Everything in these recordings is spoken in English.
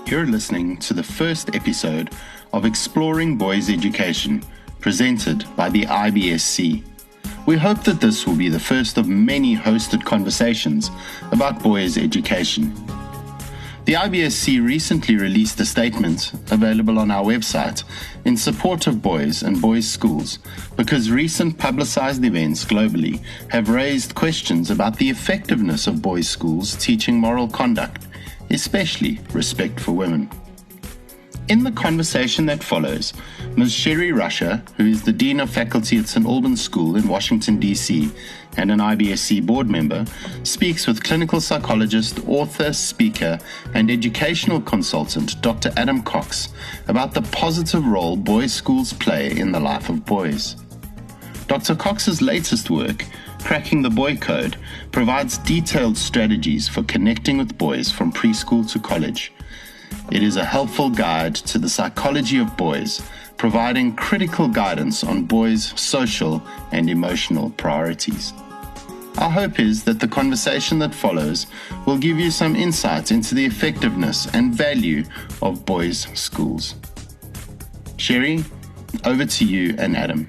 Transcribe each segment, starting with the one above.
You're listening to the first episode of Exploring Boys Education, presented by the IBSC. We hope that this will be the first of many hosted conversations about boys' education. The IBSC recently released a statement available on our website in support of boys and boys' schools because recent publicized events globally have raised questions about the effectiveness of boys' schools teaching moral conduct, especially respect for women. In the conversation that follows, Ms. Sherry Rusher, who is the Dean of Faculty at Albans School in Washington, D.C., and an IBSC board member, speaks with clinical psychologist, author, speaker, and educational consultant Dr. Adam Cox about the positive role boys' schools play in the life of boys. Dr. Cox's latest work, Cracking the Boy Code, provides detailed strategies for connecting with boys from preschool to college. It is a helpful guide to the psychology of boys, providing critical guidance on boys' social and emotional priorities. Our hope is that the conversation that follows will give you some insight into the effectiveness and value of boys' schools. Sherry, over to you and Adam.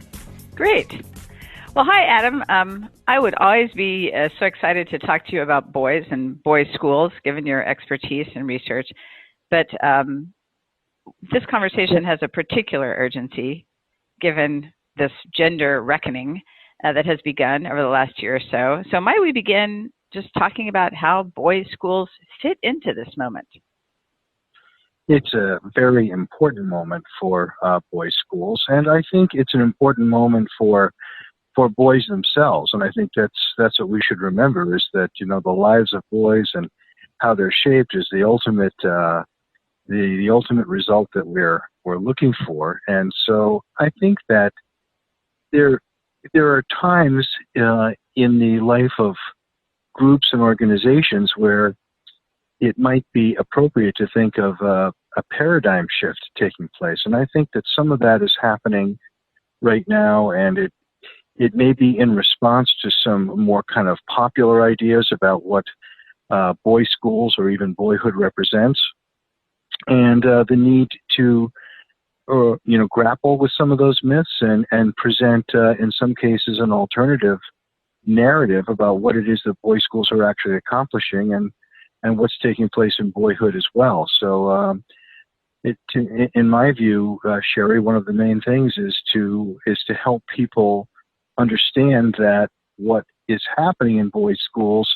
Great. Well, hi, Adam. I would always be so excited to talk to you about boys and boys' schools, given your expertise and research. But this conversation has a particular urgency, given this gender reckoning that has begun over the last year or so. So might we begin just talking about how boys' schools fit into this moment? It's a very important moment for boys' schools, and I think it's an important moment for boys themselves. And I think that's what we should remember, is that, you know, the lives of boys and how they're shaped is the ultimate the ultimate result that we're looking for. And so I think that there are times in the life of groups and organizations where it might be appropriate to think of a paradigm shift taking place. And I think that some of that is happening right now, and it may be in response to some more kind of popular ideas about what boys' schools or even boyhood represents, and the need to grapple with some of those myths and present, in some cases, an alternative narrative about what it is that boys' schools are actually accomplishing and what's taking place in boyhood as well. So, in my view, Sherry, one of the main things is to help people understand that what is happening in boys' schools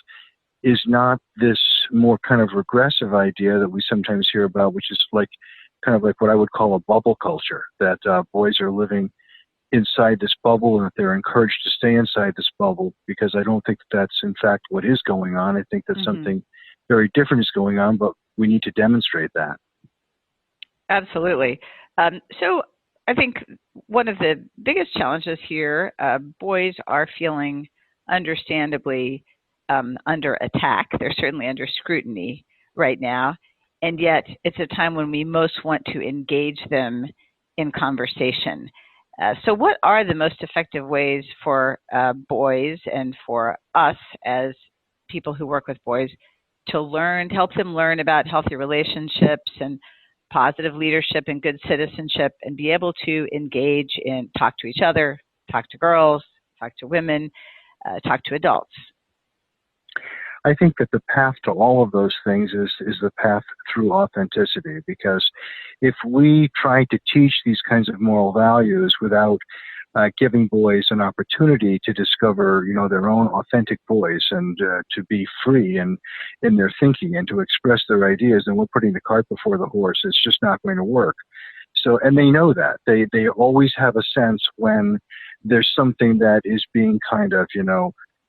is not this more kind of regressive idea that we sometimes hear about, which is kind of like what I would call a bubble culture, that boys are living inside this bubble and that they're encouraged to stay inside this bubble, because I don't think that's in fact what is going on. I think that something very different is going on, but we need to demonstrate that. Absolutely. So I think one of the biggest challenges here, boys are feeling understandably under attack. They're certainly under scrutiny right now, and yet it's a time when we most want to engage them in conversation. So what are the most effective ways for boys and for us as people who work with boys to help them learn about healthy relationships and positive leadership and good citizenship, and be able to engage in talk to each other, talk to girls, talk to women, talk to adults? I think that the path to all of those things is the path through authenticity, because if we try to teach these kinds of moral values without giving boys an opportunity to discover, their own authentic voice and to be free in their thinking and to express their ideas, then we're putting the cart before the horse. It's just not going to work. So, and they know that. They always have a sense when there's something that is being kind of,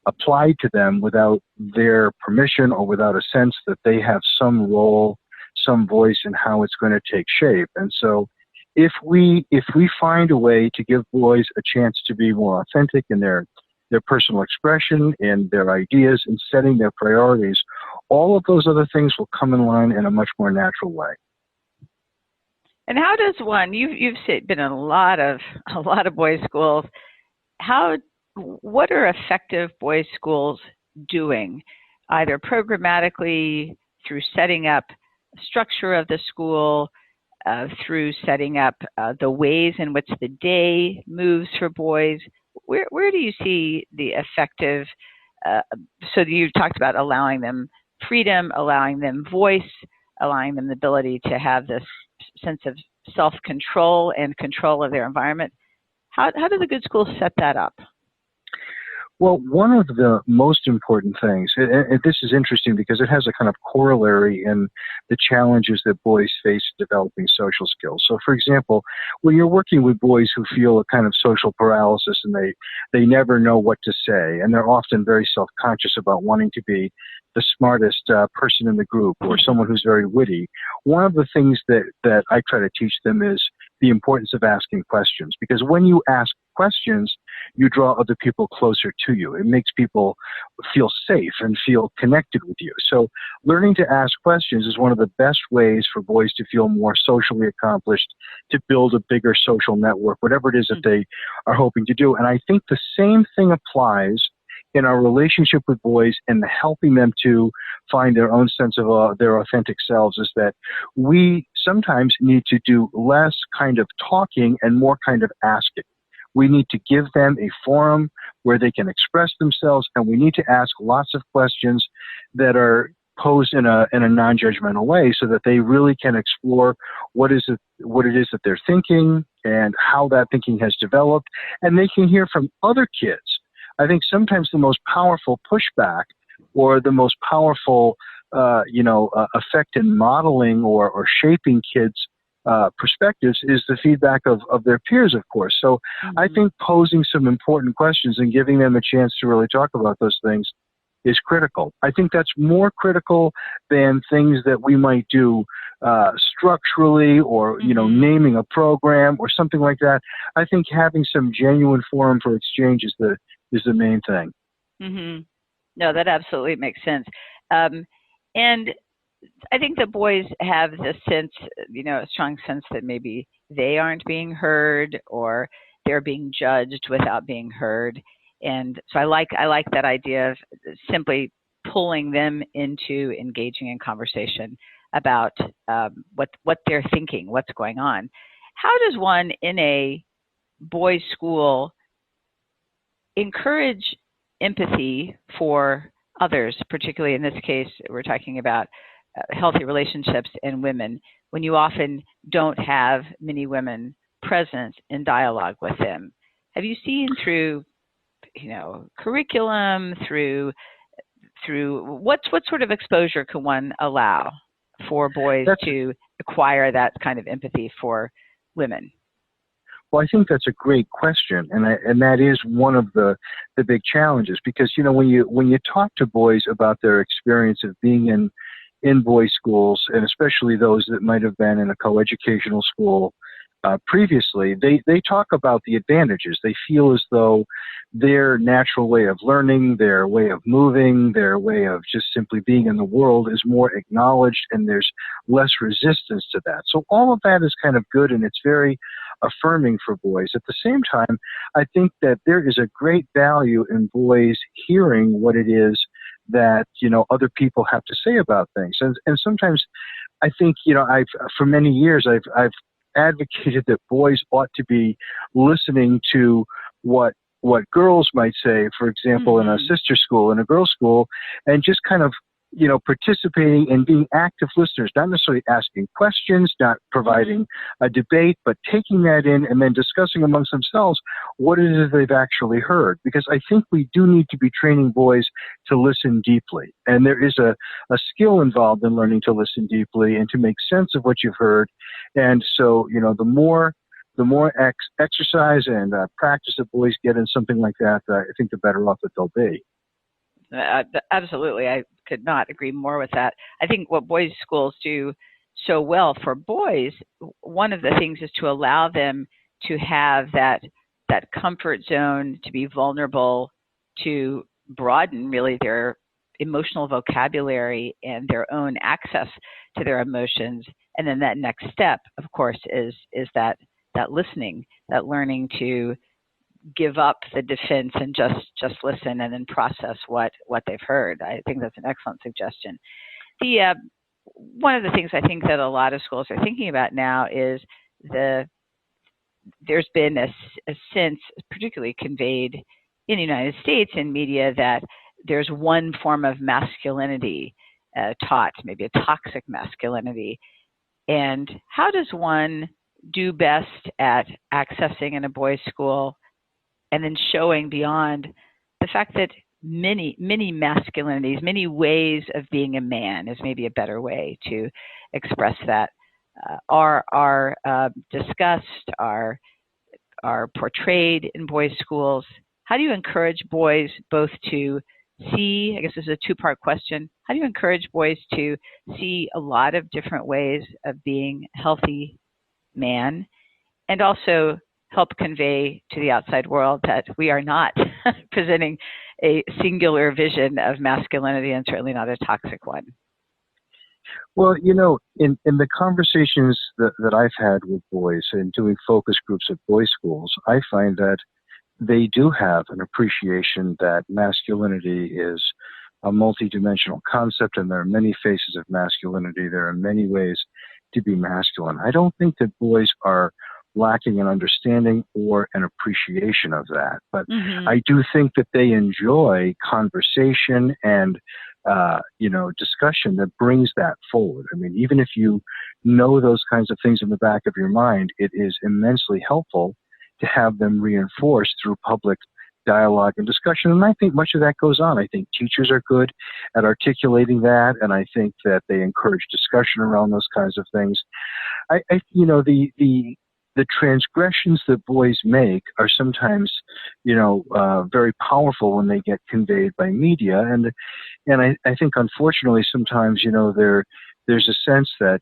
applied to them without their permission or without a sense that they have some role, some voice in how it's going to take shape. And so if we find a way to give boys a chance to be more authentic in their personal expression, in their ideas, in setting their priorities, all of those other things will come in line in a much more natural way. And how does one, you've been in a lot of boys' schools, what are effective boys' schools doing, either programmatically through setting up structure of the school, through setting up the ways in which the day moves for boys. Where do you see the effective, so you talked about allowing them freedom, allowing them voice, allowing them the ability to have this sense of self-control and control of their environment. How do the good schools set that up? Well, one of the most important things, and this is interesting because it has a kind of corollary in the challenges that boys face developing social skills. So, for example, when you're working with boys who feel a kind of social paralysis and they never know what to say, and they're often very self-conscious about wanting to be the smartest person in the group or someone who's very witty, one of the things that I try to teach them is the importance of asking questions. Because when you ask questions, you draw other people closer to you. It makes people feel safe and feel connected with you. So learning to ask questions is one of the best ways for boys to feel more socially accomplished, to build a bigger social network, whatever it is that they are hoping to do. And I think the same thing applies in our relationship with boys and helping them to find their own sense of their authentic selves, is that we sometimes need to do less kind of talking and more kind of asking. We need to give them a forum where they can express themselves, and we need to ask lots of questions that are posed in a non-judgmental way so that they really can explore what it is that they're thinking and how that thinking has developed, and they can hear from other kids. I think sometimes the most powerful pushback or the most powerful, effect in modeling or shaping kids' perspectives is the feedback of their peers, of course. So I think posing some important questions and giving them a chance to really talk about those things is critical. I think that's more critical than things that we might do structurally or, naming a program or something like that. I think having some genuine forum for exchange is the main thing. Mm-hmm. No, that absolutely makes sense. And I think the boys have the sense, a strong sense that maybe they aren't being heard or they're being judged without being heard. And so I like that idea of simply pulling them into engaging in conversation about what they're thinking, what's going on. How does one in a boys' school encourage empathy for others, particularly in this case, we're talking about healthy relationships in women, when you often don't have many women present in dialogue with them? Have you seen through, curriculum, through what sort of exposure can one allow for boys to acquire that kind of empathy for women? Well, I think that's a great question, and that is one of the big challenges, because when you talk to boys about their experience of being in boys' schools, and especially those that might have been in a coeducational school previously, they talk about the advantages. They feel as though their natural way of learning, their way of moving, their way of just simply being in the world is more acknowledged, and there's less resistance to that. So all of that is kind of good, and it's very affirming for boys. At the same time, I think that there is a great value in boys hearing what it is that, other people have to say about things. And sometimes I think, for many years, I've advocated that boys ought to be listening to what girls might say, for example, in a sister school, in a girls' school, and just kind of, participating and being active listeners, not necessarily asking questions, not providing a debate, but taking that in and then discussing amongst themselves what it is they've actually heard. Because I think we do need to be training boys to listen deeply. And there is a skill involved in learning to listen deeply and to make sense of what you've heard. And so, the more exercise and practice that boys get in something like that, I think the better off that they'll be. Absolutely. I could not agree more with that. I think what boys' schools do so well for boys, one of the things is to allow them to have that comfort zone, to be vulnerable, to broaden really their emotional vocabulary and their own access to their emotions. And then that next step, of course, is that listening, that learning to give up the defense and just listen and then process what they've heard. I think that's an excellent suggestion. one of the things I think that a lot of schools are thinking about now is there's been a sense, particularly conveyed in the United States in media, that there's one form of masculinity taught, maybe a toxic masculinity. And how does one do best at accessing in a boys' school and then showing beyond the fact that many masculinities, many ways of being a man is maybe a better way to express that, are discussed, are portrayed in boys' schools? How do you encourage boys both to see, I guess this is a two-part question, how do you encourage boys to see a lot of different ways of being a healthy man, and also help convey to the outside world that we are not presenting a singular vision of masculinity, and certainly not a toxic one? Well, in the conversations that I've had with boys and doing focus groups at boys' schools, I find that they do have an appreciation that masculinity is a multidimensional concept, and there are many faces of masculinity. There are many ways to be masculine. I don't think that boys are lacking an understanding or an appreciation of that, but I do think that they enjoy conversation and discussion that brings that forward. I mean, even if you know those kinds of things in the back of your mind, it is immensely helpful to have them reinforced through public dialogue and discussion. And I think much of that goes on. I think teachers are good at articulating that, and I think that they encourage discussion around those kinds of things. The transgressions that boys make are sometimes, very powerful when they get conveyed by media. And I think, unfortunately, sometimes, there's a sense that,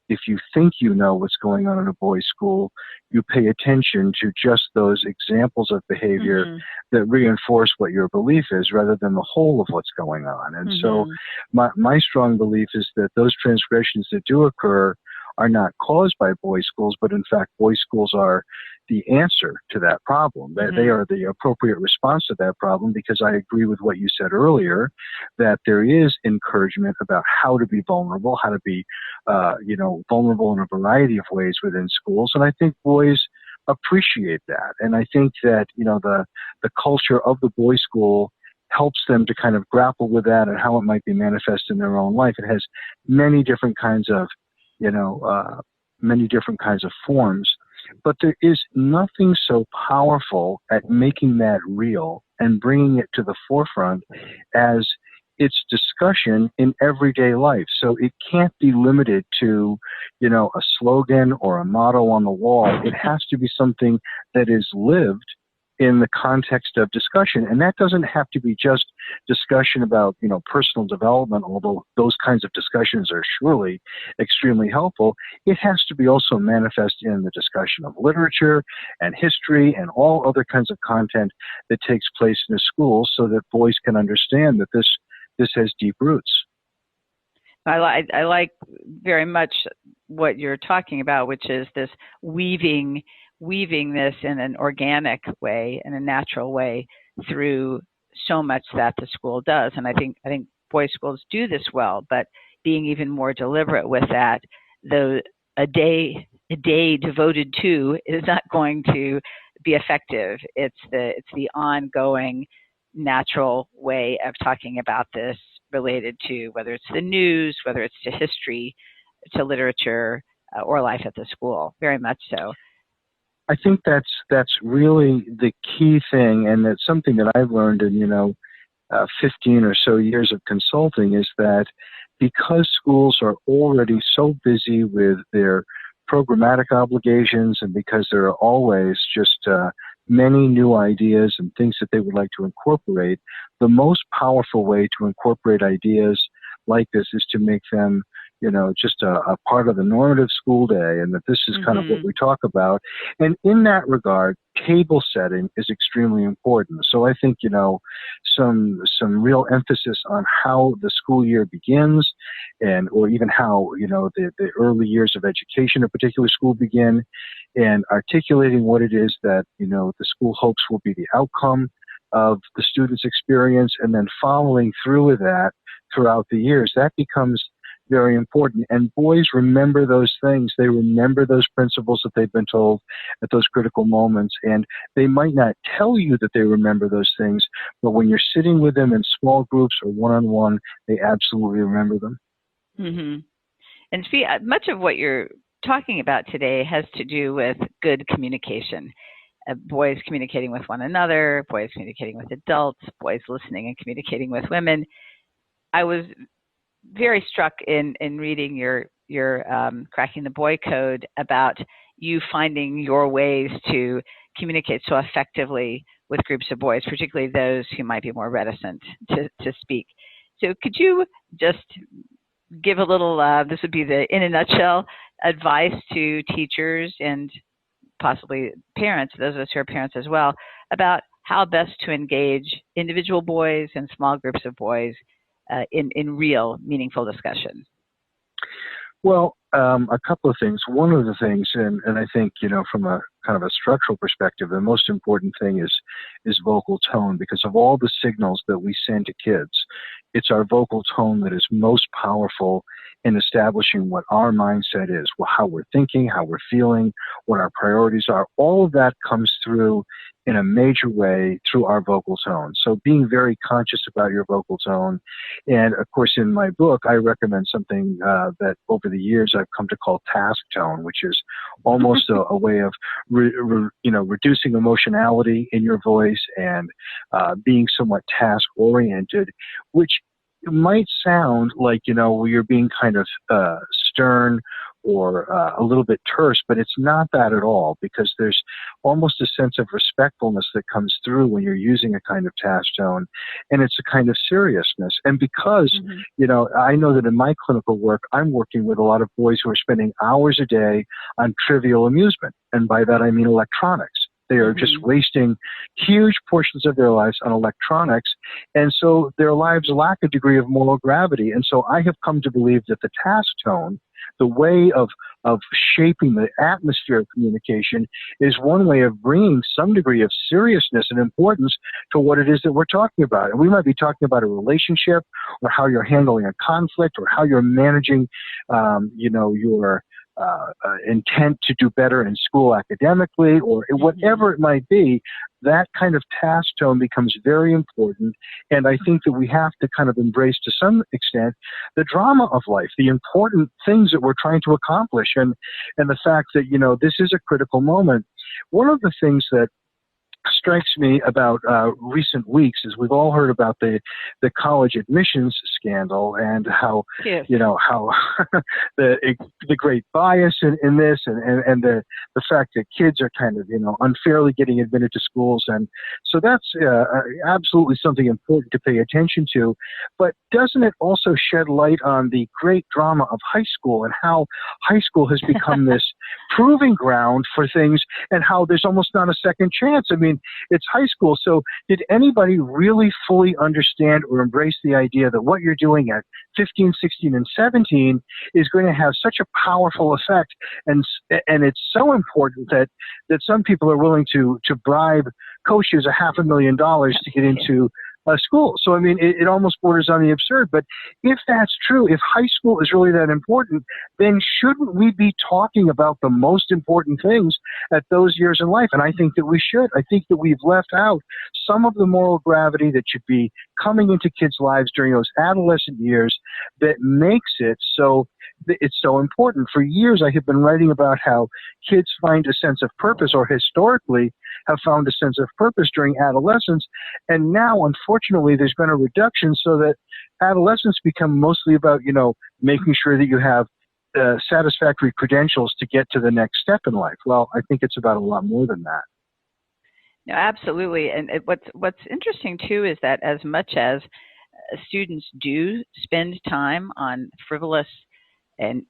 if you think you know what's going on in a boys' school, you pay attention to just those examples of behavior that reinforce what your belief is, rather than the whole of what's going on. And so my strong belief is that those transgressions that do occur are not caused by boys' schools, but in fact, boys' schools are the answer to that problem. They are the appropriate response to that problem, because I agree with what you said earlier, that there is encouragement about how to be vulnerable, how to be, vulnerable in a variety of ways within schools. And I think boys appreciate that. And I think that, the culture of the boys' school helps them to kind of grapple with that and how it might be manifest in their own life. It has many different kinds of forms, but there is nothing so powerful at making that real and bringing it to the forefront as its discussion in everyday life. So it can't be limited to, a slogan or a motto on the wall. It has to be something that is lived in the context of discussion. And that doesn't have to be just discussion about, personal development, although those kinds of discussions are surely extremely helpful. It has to be also manifest in the discussion of literature and history and all other kinds of content that takes place in a school, so that boys can understand that this has deep roots. I like very much what you're talking about, which is this weaving this in an organic way, in a natural way, through so much that the school does. And I think boys' schools do this well, but being even more deliberate with that, a day devoted to is not going to be effective. It's the ongoing natural way of talking about this, related to whether it's the news, whether it's to history, to literature, or life at the school. Very much so. I think that's really the key thing, and that's something that I've learned in 15 or so years of consulting, is that because schools are already so busy with their programmatic obligations, and because there are always just many new ideas and things that they would like to incorporate, the most powerful way to incorporate ideas like this is to make them just a part of the normative school day, and that this is kind of what we talk about. And in that regard, table setting is extremely important. So I think, some real emphasis on how the school year begins, or even how, the early years of education in a particular school begin, and articulating what it is that, the school hopes will be the outcome of the student's experience, and then following through with that throughout the years. That becomes very important. And boys remember those things. They remember those principles that they've been told at those critical moments. And they might not tell you that they remember those things, but when you're sitting with them in small groups or one-on-one, they absolutely remember them. Mm-hmm. And much of what you're talking about today has to do with good communication. Boys communicating with one another, boys communicating with adults, boys listening and communicating with women. I was very struck in reading your Cracking the Boy Code about you finding your ways to communicate so effectively with groups of boys, particularly those who might be more reticent to speak. So could you just give a little, this would be the, in a nutshell, advice to teachers and possibly parents, those of us who are parents as well, about how best to engage individual boys and small groups of boys in real, meaningful discussion? Well, a couple of things. One of the things, and I think, from a kind of a structural perspective, the most important thing is vocal tone, because of all the signals that we send to kids, it's our vocal tone that is most powerful in establishing what our mindset is, how we're thinking, how we're feeling, what our priorities are. All of that comes through in a major way through our vocal tone. So being very conscious about your vocal tone. And of course, in my book, I recommend something that over the years I've come to call task tone, which is almost a way of reducing emotionality in your voice and being somewhat task oriented, which might sound like, you're being kind of stern or a little bit terse, but it's not that at all, because there's almost a sense of respectfulness that comes through when you're using a kind of task tone, and it's a kind of seriousness. And because, I know that in my clinical work, I'm working with a lot of boys who are spending hours a day on trivial amusement, and by that I mean electronics. They are just wasting huge portions of their lives on electronics, and so their lives lack a degree of moral gravity. And so I have come to believe that the task tone, the way of shaping the atmosphere of communication, is one way of bringing some degree of seriousness and importance to what it is that we're talking about. And we might be talking about a relationship, or how you're handling a conflict, or how you're managing, your intent to do better in school academically, or whatever it might be. That kind of task tone becomes very important. And I think that we have to kind of embrace, to some extent, the drama of life, the important things that we're trying to accomplish, and the fact that, this is a critical moment. One of the things that strikes me about recent weeks is we've all heard about the college admissions scandal, and how how the great bias in this, and the fact that kids are kind of unfairly getting admitted to schools. And so that's absolutely something important to pay attention to. But doesn't it also shed light on the great drama of high school, and how high school has become this proving ground for things, and how there's almost not a second chance? I mean, it's high school. So did anybody really fully understand or embrace the idea that what you're doing at 15, 16, and 17 is going to have such a powerful effect? And it's so important that some people are willing to bribe coaches $500,000 to get into school. So, I mean, it almost borders on the absurd. But if that's true, if high school is really that important, then shouldn't we be talking about the most important things at those years in life? And I think that we should. I think that we've left out some of the moral gravity that should be coming into kids' lives during those adolescent years, that makes it so it's so important. For years, I have been writing about how kids find a sense of purpose, or historically have found a sense of purpose during adolescence. And now, unfortunately, there's been a reduction, so that adolescence become mostly about, making sure that you have satisfactory credentials to get to the next step in life. Well, I think it's about a lot more than that. No, absolutely. And what's interesting too is that as much as students do spend time on frivolous and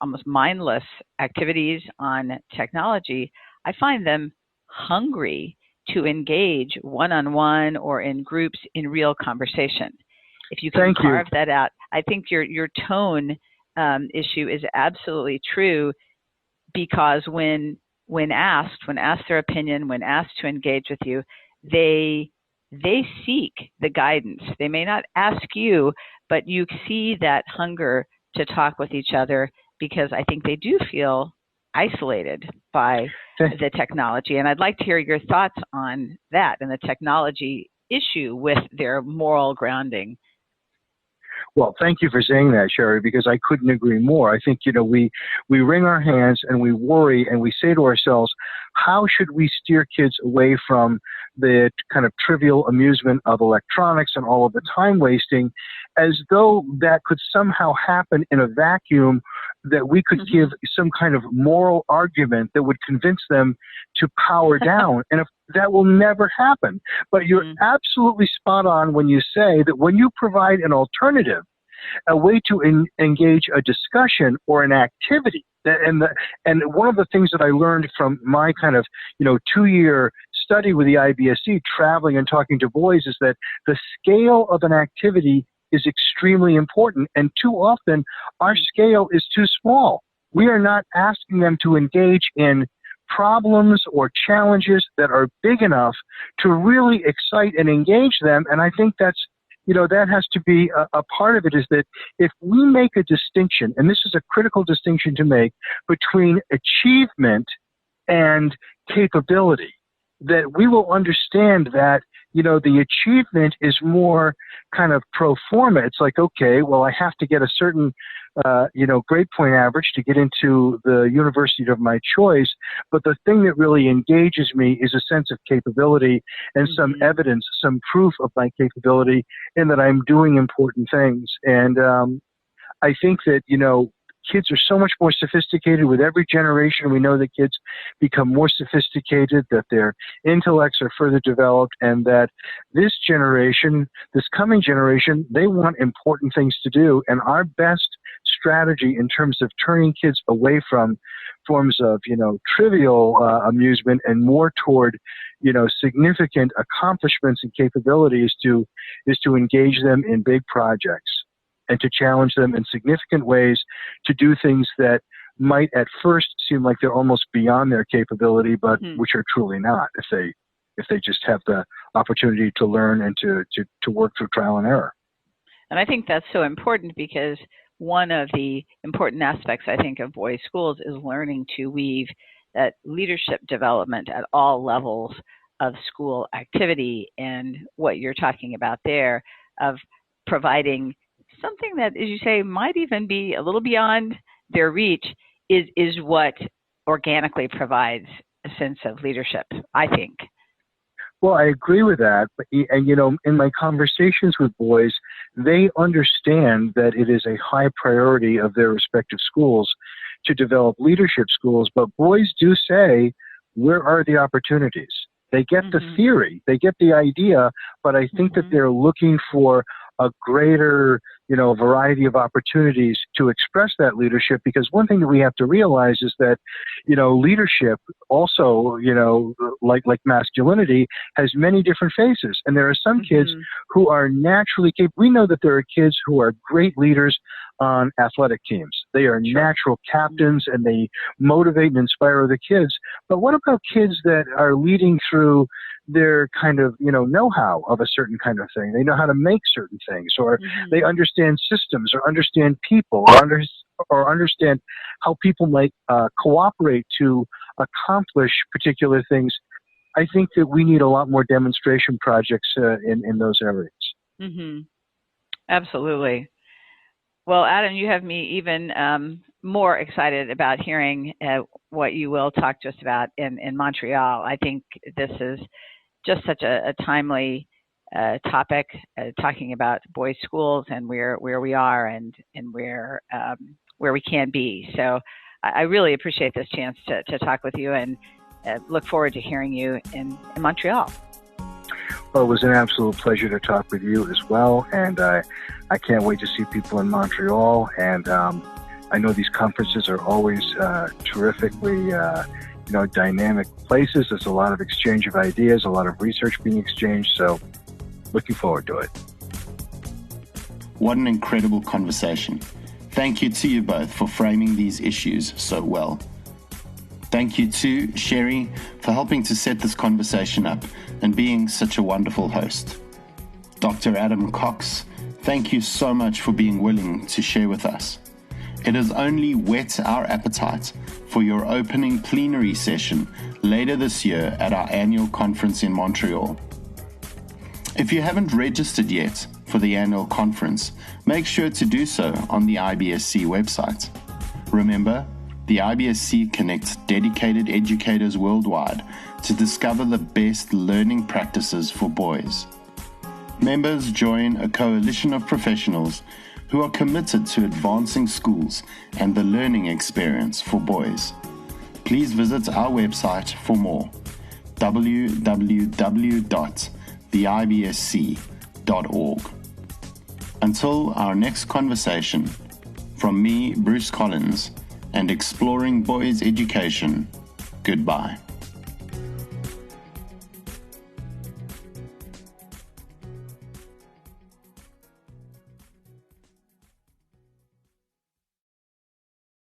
almost mindless activities on technology, I find them hungry to engage one-on-one or in groups in real conversation. If you can carve that out, I think your tone issue is absolutely true, because when asked their opinion, when asked to engage with you, they seek the guidance. They may not ask you, but you see that hunger to talk with each other, because I think they do feel isolated by the technology. And I'd like to hear your thoughts on that and the technology issue with their moral grounding. Well, thank you for saying that, Sherry, because I couldn't agree more. I think, we wring our hands and we worry and we say to ourselves, how should we steer kids away from the kind of trivial amusement of electronics and all of the time wasting, as though that could somehow happen in a vacuum, that we could give some kind of moral argument that would convince them to power down. And if that will never happen. But you're absolutely spot on when you say that when you provide an alternative, a way to engage a discussion or an activity, and one of the things that I learned from my kind of 2-year study with the IBSC, traveling and talking to boys, is that the scale of an activity is extremely important, and too often our scale is too small. We are not asking them to engage in problems or challenges that are big enough to really excite and engage them. And I think that's, that has to be a part of it, is that if we make a distinction, and this is a critical distinction to make, between achievement and capability, that we will understand that, the achievement is more kind of pro forma. It's like, okay, well, I have to get a certain, grade point average to get into the university of my choice. But the thing that really engages me is a sense of capability and some evidence, some proof of my capability, and that I'm doing important things. And I think that, kids are so much more sophisticated with every generation. We know that kids become more sophisticated, that their intellects are further developed, and that this coming generation, they want important things to do. And our best strategy in terms of turning kids away from forms of, trivial amusement and more toward, significant accomplishments and capabilities is to engage them in big projects, and to challenge them in significant ways to do things that might at first seem like they're almost beyond their capability, but which are truly not, if they just have the opportunity to learn and to work through trial and error. And I think that's so important, because one of the important aspects, I think, of boys' schools is learning to weave that leadership development at all levels of school activity. And what you're talking about there, of providing something that, as you say, might even be a little beyond their reach, is what organically provides a sense of leadership, I think. Well, I agree with that. And, in my conversations with boys, they understand that it is a high priority of their respective schools to develop leadership schools. But boys do say, where are the opportunities? They get the theory, they get the idea, but I think that they're looking for a greater, variety of opportunities to express that leadership. Because one thing that we have to realize is that, leadership also, like masculinity, has many different faces. And there are some kids who are naturally capable. We know that there are kids who are great leaders on athletic teams. They are natural captains, and they motivate and inspire other kids. But what about kids that are leading through their kind of, know-how of a certain kind of thing? They know how to make certain things, or they understand systems, or understand people, or understand how people might cooperate to accomplish particular things. I think that we need a lot more demonstration projects in those areas. Absolutely. Well, Adam, you have me even more excited about hearing what you will talk just about in Montreal. I think this is just such a timely topic, talking about boys' schools and where we are and where we can be. So I really appreciate this chance to talk with you, and look forward to hearing you in Montreal. Well, it was an absolute pleasure to talk with you as well, and I can't wait to see people in Montreal. And I know these conferences are always terrifically dynamic places. There's a lot of exchange of ideas, a lot of research being exchanged, so looking forward to it. What an incredible conversation. Thank you to you both for framing these issues so well. Thank you to Sherry for helping to set this conversation up and being such a wonderful host. Dr. Adam Cox, thank you so much for being willing to share with us. It has only whet our appetite for your opening plenary session later this year at our annual conference in Montreal. If you haven't registered yet for the annual conference, make sure to do so on the IBSC website. Remember, the IBSC connects dedicated educators worldwide to discover the best learning practices for boys. Members join a coalition of professionals who are committed to advancing schools and the learning experience for boys. Please visit our website for more, www.theibsc.org. Until our next conversation, from me, Bruce Collins, and Exploring Boys Education, goodbye.